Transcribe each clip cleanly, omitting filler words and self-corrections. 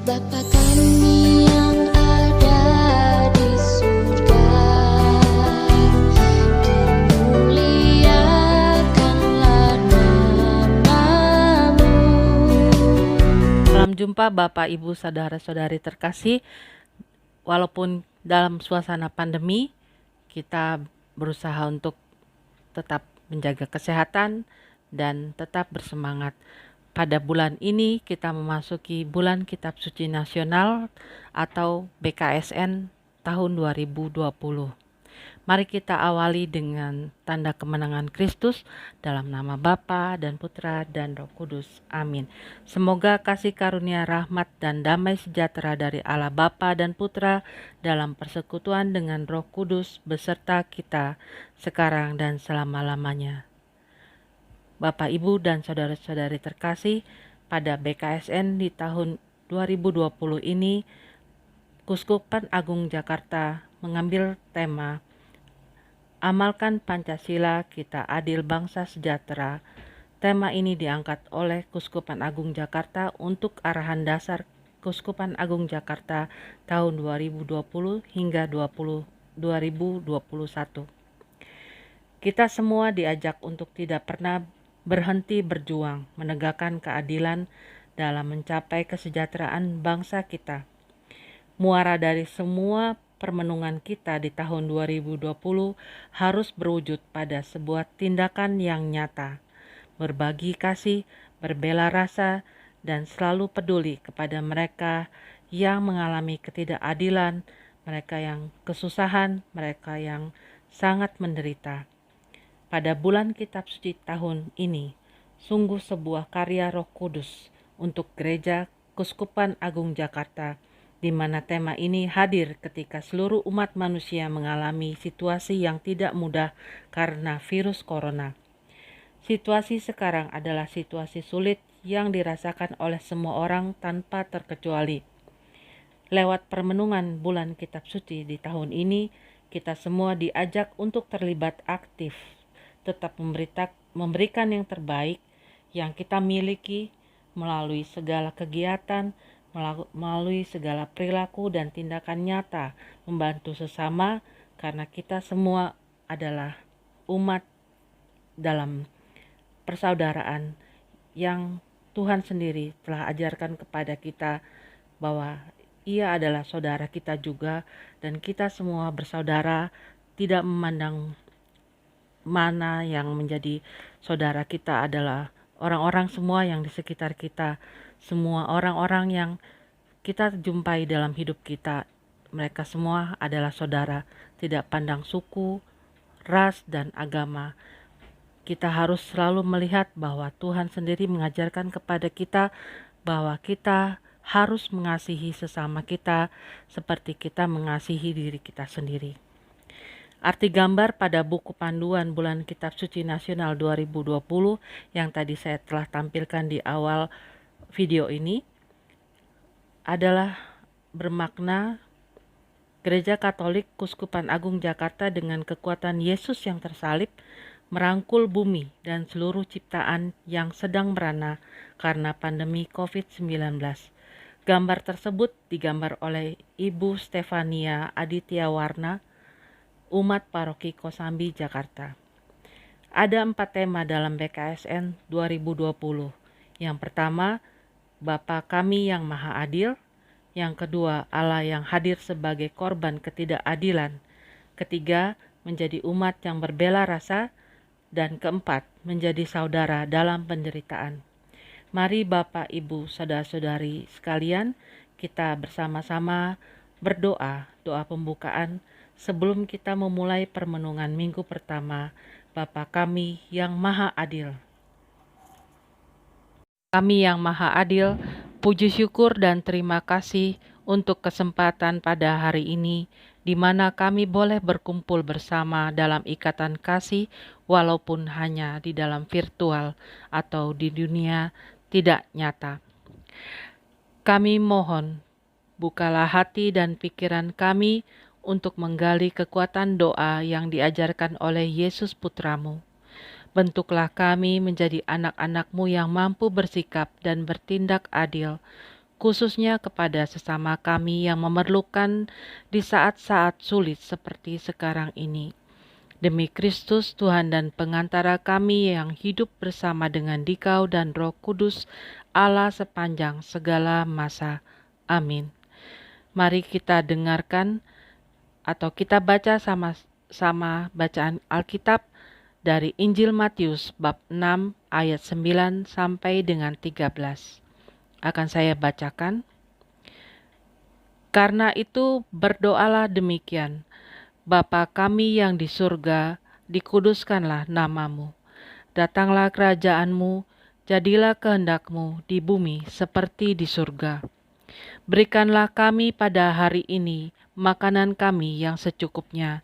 Bapa kami yang ada di surga, dimuliakanlah nama-Mu. Salam jumpa Bapak, Ibu, Saudara-saudari terkasih. Walaupun dalam suasana pandemi, kita berusaha untuk tetap menjaga kesehatan dan tetap bersemangat. Pada bulan ini kita memasuki bulan Kitab Suci Nasional atau BKSN tahun 2020. Mari kita awali dengan tanda kemenangan Kristus dalam nama Bapa dan Putra dan Roh Kudus. Amin. Semoga kasih karunia, rahmat dan damai sejahtera dari Allah Bapa dan Putra dalam persekutuan dengan Roh Kudus beserta kita sekarang dan selama-lamanya. Bapak, Ibu, dan saudara-saudari terkasih, pada BKSN di tahun 2020 ini, Kuskupan Agung Jakarta mengambil tema Amalkan Pancasila, Kita Adil Bangsa Sejahtera. Tema ini diangkat oleh Kuskupan Agung Jakarta untuk arahan dasar Kuskupan Agung Jakarta tahun 2020 hingga 2021. Kita semua diajak untuk tidak pernah berhenti berjuang menegakkan keadilan dalam mencapai kesejahteraan bangsa kita. Muara dari semua permenungan kita di tahun 2020 harus berwujud pada sebuah tindakan yang nyata, berbagi kasih, berbela rasa, dan selalu peduli kepada mereka yang mengalami ketidakadilan, mereka yang kesusahan, mereka yang sangat menderita. Pada bulan Kitab Suci tahun ini, sungguh sebuah karya Roh Kudus untuk Gereja Kuskupan Agung Jakarta, di mana tema ini hadir ketika seluruh umat manusia mengalami situasi yang tidak mudah karena virus corona. Situasi sekarang adalah situasi sulit yang dirasakan oleh semua orang tanpa terkecuali. Lewat permenungan bulan Kitab Suci di tahun ini, kita semua diajak untuk terlibat aktif, tetap memberikan yang terbaik yang kita miliki melalui segala kegiatan, melalui segala perilaku dan tindakan nyata, membantu sesama, karena kita semua adalah umat dalam persaudaraan yang Tuhan sendiri telah ajarkan kepada kita bahwa Ia adalah saudara kita juga, dan kita semua bersaudara, tidak memandang mana yang menjadi saudara kita adalah orang-orang semua yang di sekitar kita, semua orang-orang yang kita jumpai dalam hidup kita. Mereka semua adalah saudara, tidak pandang suku, ras, dan agama. Kita harus selalu melihat bahwa Tuhan sendiri mengajarkan kepada kita bahwa kita harus mengasihi sesama kita seperti kita mengasihi diri kita sendiri. Arti gambar pada buku panduan bulan Kitab Suci Nasional 2020 yang tadi saya telah tampilkan di awal video ini adalah bermakna Gereja Katolik Kuskupan Agung Jakarta dengan kekuatan Yesus yang tersalib merangkul bumi dan seluruh ciptaan yang sedang merana karena pandemi COVID-19. Gambar tersebut digambar oleh Ibu Stefania Aditya Warna, Umat Paroki Kosambi, Jakarta. Ada 4 tema dalam BKSN 2020. Yang pertama, Bapa kami yang Maha Adil. Yang kedua, Allah yang hadir sebagai korban ketidakadilan. Ketiga, menjadi umat yang berbela rasa. Dan keempat, menjadi saudara dalam penderitaan. Mari Bapak, Ibu, saudara-saudari sekalian, kita bersama-sama berdoa, doa pembukaan sebelum kita memulai permenungan minggu pertama. Bapa kami yang Maha Adil. Kami yang Maha Adil, puji syukur dan terima kasih untuk kesempatan pada hari ini, di mana kami boleh berkumpul bersama dalam ikatan kasih, walaupun hanya di dalam virtual atau di dunia tidak nyata. Kami mohon, bukalah hati dan pikiran kami untuk menggali kekuatan doa yang diajarkan oleh Yesus Putramu. Bentuklah kami menjadi anak-anak-Mu yang mampu bersikap dan bertindak adil, khususnya kepada sesama kami yang memerlukan di saat-saat sulit seperti sekarang ini. Demi Kristus Tuhan dan pengantara kami yang hidup bersama dengan Dikau dan Roh Kudus Allah sepanjang segala masa. Amin. Mari kita dengarkan atau kita baca sama-sama bacaan Alkitab dari Injil Matius bab 6 ayat 9 sampai dengan 13. Akan saya bacakan. Karena itu berdoalah demikian, Bapa kami yang di surga, dikuduskanlah namamu. Datanglah kerajaanmu, jadilah kehendakmu di bumi seperti di surga. Berikanlah kami pada hari ini makanan kami yang secukupnya,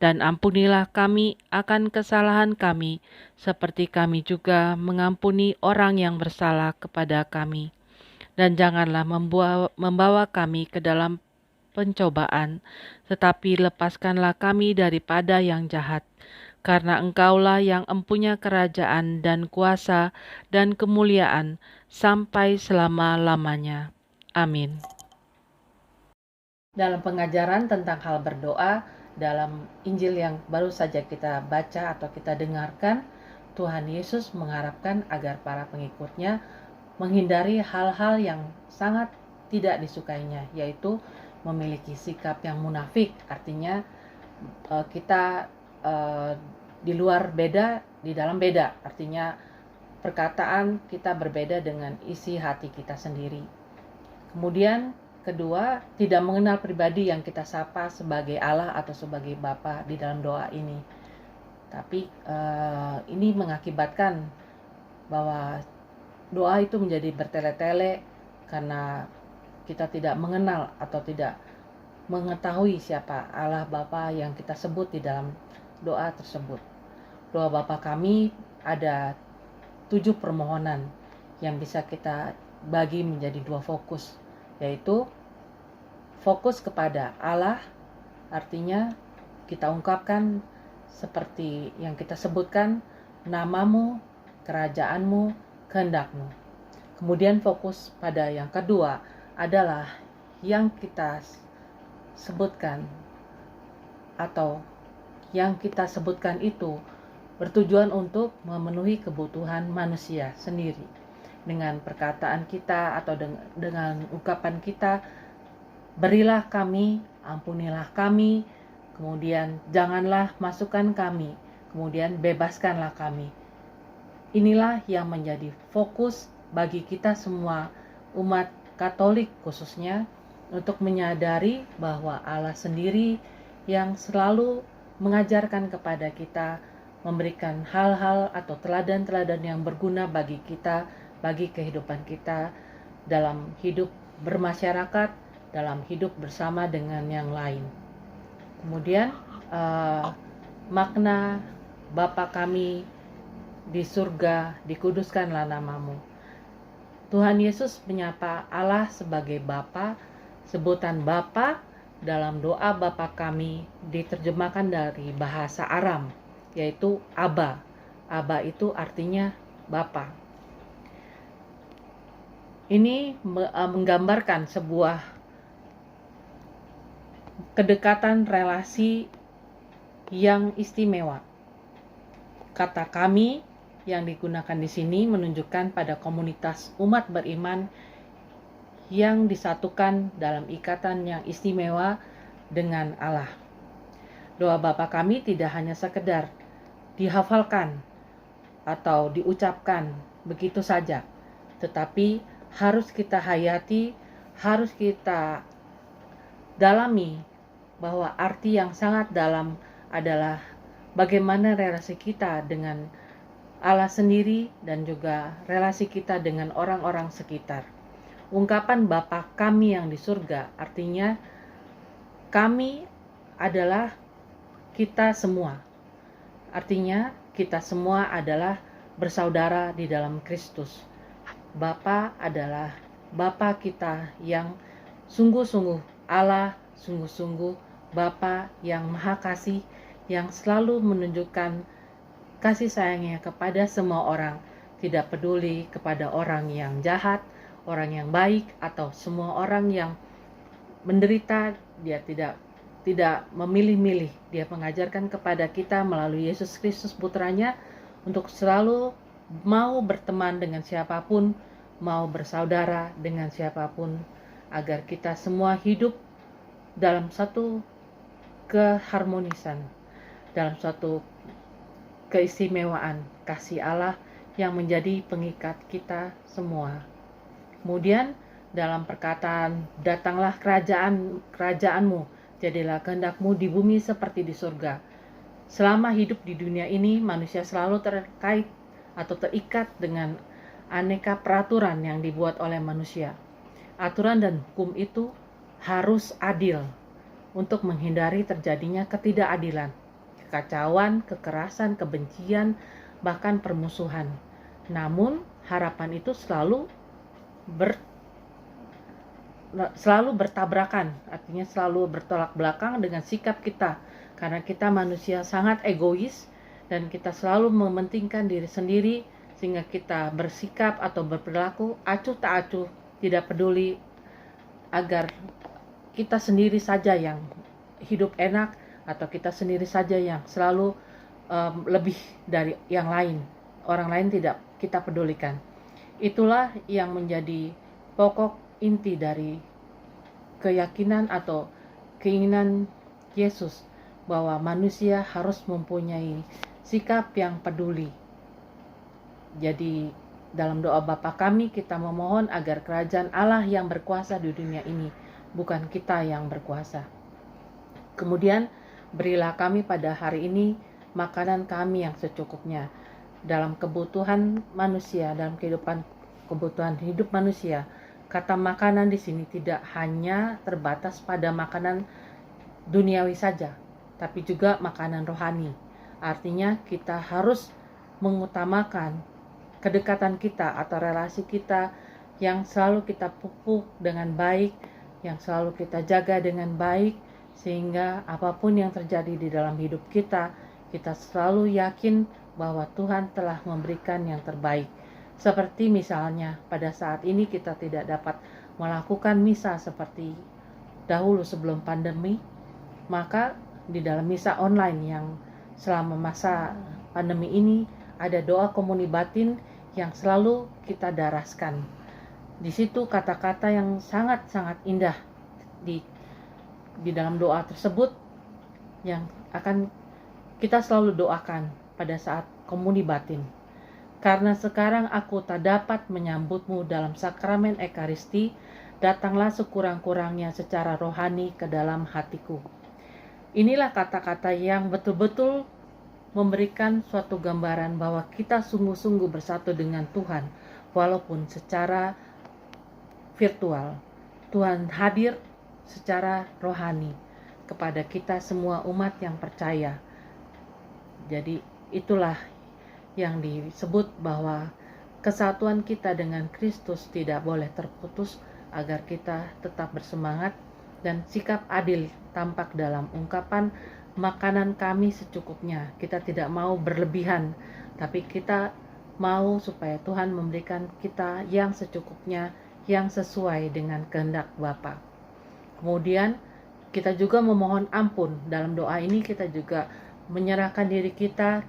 dan ampunilah kami akan kesalahan kami, seperti kami juga mengampuni orang yang bersalah kepada kami. Dan janganlah membawa kami ke dalam pencobaan, tetapi lepaskanlah kami daripada yang jahat. Karena Engkaulah yang empunya kerajaan dan kuasa dan kemuliaan sampai selama-lamanya. Amin. Dalam pengajaran tentang hal berdoa, dalam Injil yang baru saja kita baca atau kita dengarkan, Tuhan Yesus mengharapkan agar para pengikutnya menghindari hal-hal yang sangat tidak disukainya, yaitu memiliki sikap yang munafik. Artinya kita di luar beda, di dalam beda. Artinya perkataan kita berbeda dengan isi hati kita sendiri. Kemudian kedua, tidak mengenal pribadi yang kita sapa sebagai Allah atau sebagai Bapa di dalam doa ini. Tapi ini mengakibatkan bahwa doa itu menjadi bertele-tele karena kita tidak mengenal atau tidak mengetahui siapa Allah Bapa yang kita sebut di dalam doa tersebut. Doa Bapa kami ada 7 permohonan yang bisa kita bagi menjadi 2 fokus, yaitu fokus kepada Allah, artinya kita ungkapkan seperti yang kita sebutkan, namamu, kerajaanmu, kehendakmu. Kemudian fokus pada yang kedua adalah yang kita sebutkan atau yang kita sebutkan itu bertujuan untuk memenuhi kebutuhan manusia sendiri. Dengan perkataan kita atau dengan ungkapan kita, berilah kami, ampunilah kami, kemudian janganlah masukkan kami, kemudian bebaskanlah kami. Inilah yang menjadi fokus bagi kita semua umat Katolik khususnya untuk menyadari bahwa Allah sendiri yang selalu mengajarkan kepada kita, memberikan hal-hal atau teladan-teladan yang berguna bagi kita, bagi kehidupan kita dalam hidup bermasyarakat, dalam hidup bersama dengan yang lain. Kemudian makna Bapa kami di surga, dikuduskanlah namamu. Tuhan Yesus menyapa Allah sebagai Bapa. Sebutan Bapa dalam doa Bapa kami diterjemahkan dari bahasa Aram, yaitu Aba. Aba itu artinya Bapa. Ini menggambarkan sebuah kedekatan relasi yang istimewa. Kata kami yang digunakan di sini menunjukkan pada komunitas umat beriman yang disatukan dalam ikatan yang istimewa dengan Allah. Doa Bapa kami tidak hanya sekedar dihafalkan atau diucapkan begitu saja, tetapi harus kita hayati, harus kita dalami bahwa arti yang sangat dalam adalah bagaimana relasi kita dengan Allah sendiri dan juga relasi kita dengan orang-orang sekitar. Ungkapan Bapa kami yang di surga artinya kami adalah kita semua. Artinya kita semua adalah bersaudara di dalam Kristus. Bapa adalah Bapa kita yang sungguh-sungguh Allah, sungguh-sungguh Bapa yang Maha Kasih, yang selalu menunjukkan kasih sayangnya kepada semua orang, tidak peduli kepada orang yang jahat, orang yang baik atau semua orang yang menderita. Dia tidak memilih-milih. Dia mengajarkan kepada kita melalui Yesus Kristus putranya untuk selalu mau berteman dengan siapapun, mau bersaudara dengan siapapun, agar kita semua hidup dalam satu keharmonisan, dalam suatu keistimewaan kasih Allah yang menjadi pengikat kita semua. Kemudian dalam perkataan, datanglah kerajaanmu, jadilah kehendakmu di bumi seperti di surga. Selama hidup di dunia ini, manusia selalu terkait atau terikat dengan aneka peraturan yang dibuat oleh manusia. Aturan dan hukum itu harus adil untuk menghindari terjadinya ketidakadilan, kekacauan, kekerasan, kebencian, bahkan permusuhan. Namun harapan itu selalu bertabrakan, artinya selalu bertolak belakang dengan sikap kita, karena kita manusia sangat egois dan kita selalu mementingkan diri sendiri, sehingga kita bersikap atau berperilaku acuh tak acuh, tidak peduli agar kita sendiri saja yang hidup enak atau kita sendiri saja yang selalu lebih dari yang lain. Orang lain tidak kita pedulikan. Itulah yang menjadi pokok inti dari keyakinan atau keinginan Yesus, bahwa manusia harus mempunyai sikap yang peduli. Jadi dalam doa Bapa kami kita memohon agar kerajaan Allah yang berkuasa di dunia ini, bukan kita yang berkuasa. Kemudian berilah kami pada hari ini makanan kami yang secukupnya. Dalam kebutuhan manusia, dalam kebutuhan hidup manusia, kata makanan di sini tidak hanya terbatas pada makanan duniawi saja, tapi juga makanan rohani. Artinya kita harus mengutamakan kedekatan kita atau relasi kita yang selalu kita pupuk dengan baik, yang selalu kita jaga dengan baik, sehingga apapun yang terjadi di dalam hidup kita, kita selalu yakin bahwa Tuhan telah memberikan yang terbaik. Seperti misalnya pada saat ini kita tidak dapat melakukan misa seperti dahulu sebelum pandemi, maka di dalam misa online yang selama masa pandemi ini ada doa komuni batin yang selalu kita daraskan. Di situ kata-kata yang sangat-sangat indah di dalam doa tersebut yang akan kita selalu doakan pada saat komuni batin. Karena sekarang aku tak dapat menyambutmu dalam sakramen Ekaristi, datanglah sekurang-kurangnya secara rohani ke dalam hatiku. Inilah kata-kata yang betul-betul memberikan suatu gambaran bahwa kita sungguh-sungguh bersatu dengan Tuhan, walaupun secara virtual. Tuhan hadir secara rohani kepada kita semua umat yang percaya. Jadi itulah yang disebut bahwa kesatuan kita dengan Kristus tidak boleh terputus, agar kita tetap bersemangat dan sikap adil tampak dalam ungkapan makanan kami secukupnya. Kita tidak mau berlebihan, tapi kita mau supaya Tuhan memberikan kita yang secukupnya, yang sesuai dengan kehendak Bapa. Kemudian kita juga memohon ampun. Dalam doa ini kita juga menyerahkan diri kita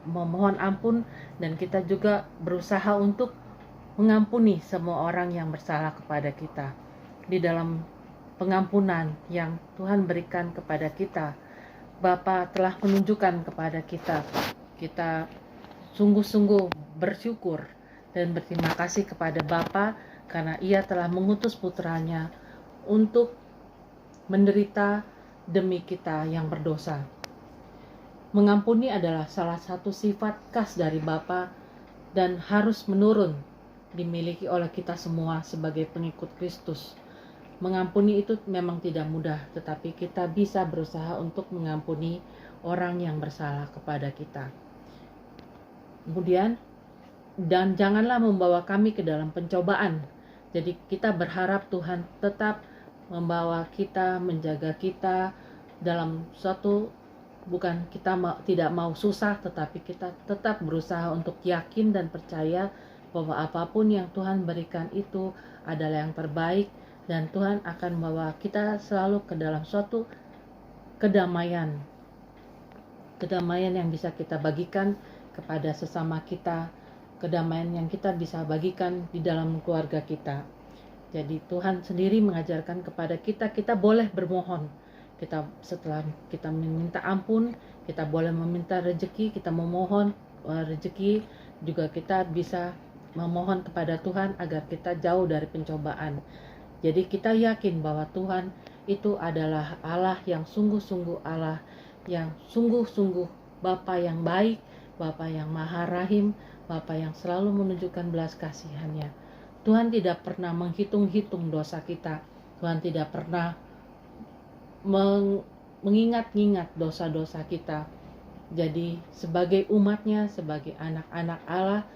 memohon ampun, dan kita juga berusaha untuk mengampuni semua orang yang bersalah kepada kita. Di dalam pengampunan yang Tuhan berikan kepada kita, Bapa telah menunjukkan kepada kita sungguh-sungguh bersyukur dan berterima kasih kepada Bapa karena Ia telah mengutus putranya untuk menderita demi kita yang berdosa. Mengampuni adalah salah satu sifat khas dari Bapa dan harus menurun dimiliki oleh kita semua sebagai pengikut Kristus. Mengampuni itu memang tidak mudah, tetapi kita bisa berusaha untuk mengampuni orang yang bersalah kepada kita. Kemudian, dan janganlah membawa kami ke dalam pencobaan. Jadi kita berharap Tuhan tetap membawa kita, menjaga kita dalam suatu, bukan kita tidak mau susah, tetapi kita tetap berusaha untuk yakin dan percaya bahwa apapun yang Tuhan berikan itu adalah yang terbaik, dan Tuhan akan membawa kita selalu ke dalam suatu kedamaian yang bisa kita bagikan kepada sesama kita, kedamaian yang kita bisa bagikan di dalam keluarga kita. Jadi Tuhan sendiri mengajarkan kepada kita boleh bermohon. Setelah kita meminta ampun, kita boleh meminta rezeki, kita memohon rezeki, juga kita bisa memohon kepada Tuhan agar kita jauh dari pencobaan. Jadi kita yakin bahwa Tuhan itu adalah Allah yang sungguh-sungguh Allah, yang sungguh-sungguh Bapa yang baik, Bapa yang maha rahim, Bapa yang selalu menunjukkan belas kasihannya. Tuhan tidak pernah menghitung-hitung dosa kita. Tuhan tidak pernah mengingat-ingat dosa-dosa kita. Jadi sebagai umatnya, sebagai anak-anak Allah,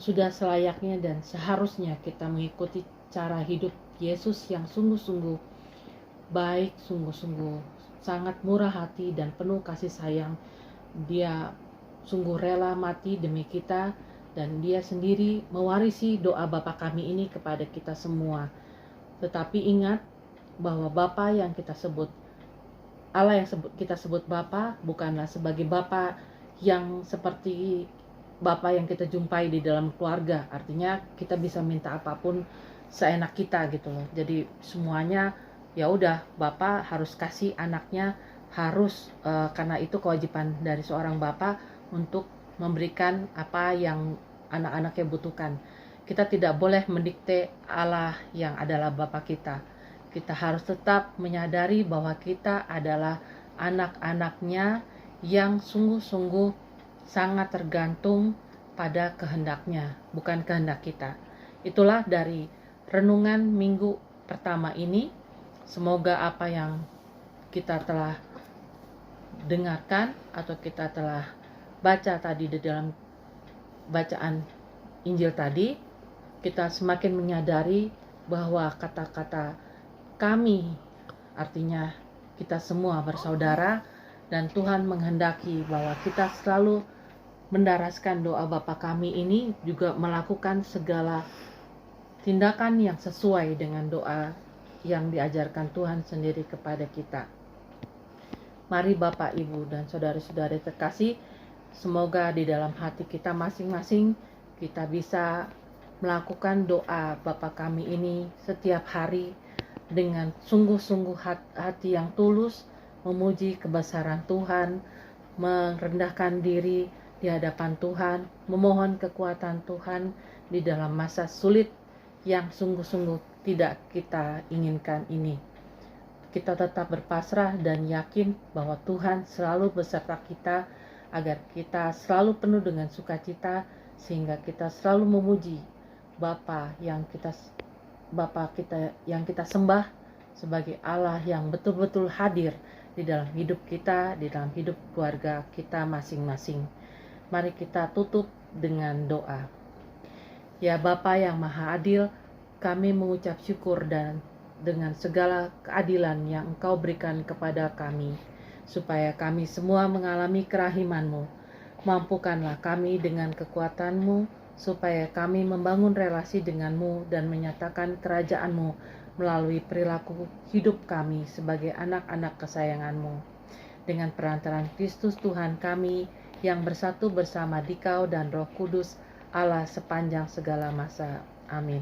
sudah selayaknya dan seharusnya kita mengikuti cara hidup Yesus yang sungguh-sungguh baik, sungguh-sungguh sangat murah hati dan penuh kasih sayang. Dia sungguh rela mati demi kita, dan dia sendiri mewarisi doa Bapa kami ini kepada kita semua. Tetapi ingat bahwa Bapa yang kita sebut, Allah yang kita sebut Bapa, bukanlah sebagai Bapa yang seperti Bapa yang kita jumpai di dalam keluarga. Artinya kita bisa minta apapun seenak kita gitu loh. Jadi semuanya ya udah Bapa harus kasih anaknya, harus karena itu kewajiban dari seorang Bapa untuk memberikan apa yang anak-anaknya butuhkan. Kita tidak boleh mendikte Allah yang adalah Bapa kita. Kita harus tetap menyadari bahwa kita adalah anak-anaknya yang sungguh-sungguh sangat tergantung pada kehendaknya, bukan kehendak kita. Itulah dari renungan minggu pertama ini. Semoga apa yang kita telah dengarkan atau kita telah baca tadi di dalam bacaan Injil tadi, kita semakin menyadari bahwa kata-kata kami artinya kita semua bersaudara, dan Tuhan menghendaki bahwa kita selalu mendaraskan doa Bapa kami ini, juga melakukan segala tindakan yang sesuai dengan doa yang diajarkan Tuhan sendiri kepada kita. Mari Bapak, Ibu, dan saudara-saudari terkasih, semoga di dalam hati kita masing-masing kita bisa melakukan doa Bapa kami ini setiap hari dengan sungguh-sungguh hati yang tulus, memuji kebesaran Tuhan, merendahkan diri di hadapan Tuhan, memohon kekuatan Tuhan di dalam masa sulit yang sungguh-sungguh tidak kita inginkan ini. Kita tetap berpasrah dan yakin bahwa Tuhan selalu beserta kita, agar kita selalu penuh dengan sukacita, sehingga kita selalu memuji Bapa yang kita sembah sebagai Allah yang betul-betul hadir di dalam hidup kita, di dalam hidup keluarga kita masing-masing. Mari kita tutup dengan doa. Ya Bapa yang Maha Adil, kami mengucap syukur dan dengan segala keadilan yang Engkau berikan kepada kami, supaya kami semua mengalami kerahiman-Mu. Mampukanlah kami dengan kekuatan-Mu, supaya kami membangun relasi dengan-Mu dan menyatakan kerajaan-Mu melalui perilaku hidup kami sebagai anak-anak kesayangan-Mu. Dengan perantaraan Kristus Tuhan kami, yang bersatu bersama Dikau dan Roh Kudus, Allah sepanjang segala masa. Amin.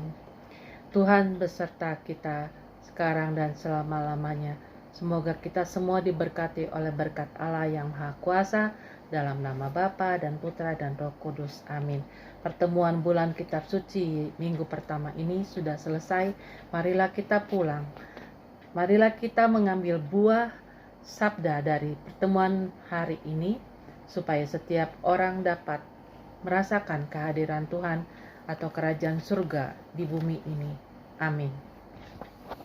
Tuhan beserta kita sekarang dan selama-lamanya. Semoga kita semua diberkati oleh berkat Allah yang Maha Kuasa, dalam nama Bapa dan Putra dan Roh Kudus. Amin. Pertemuan bulan Kitab Suci minggu pertama ini sudah selesai. Marilah kita pulang. Marilah kita mengambil buah sabda dari pertemuan hari ini, supaya setiap orang dapat merasakan kehadiran Tuhan atau kerajaan surga di bumi ini. Amin.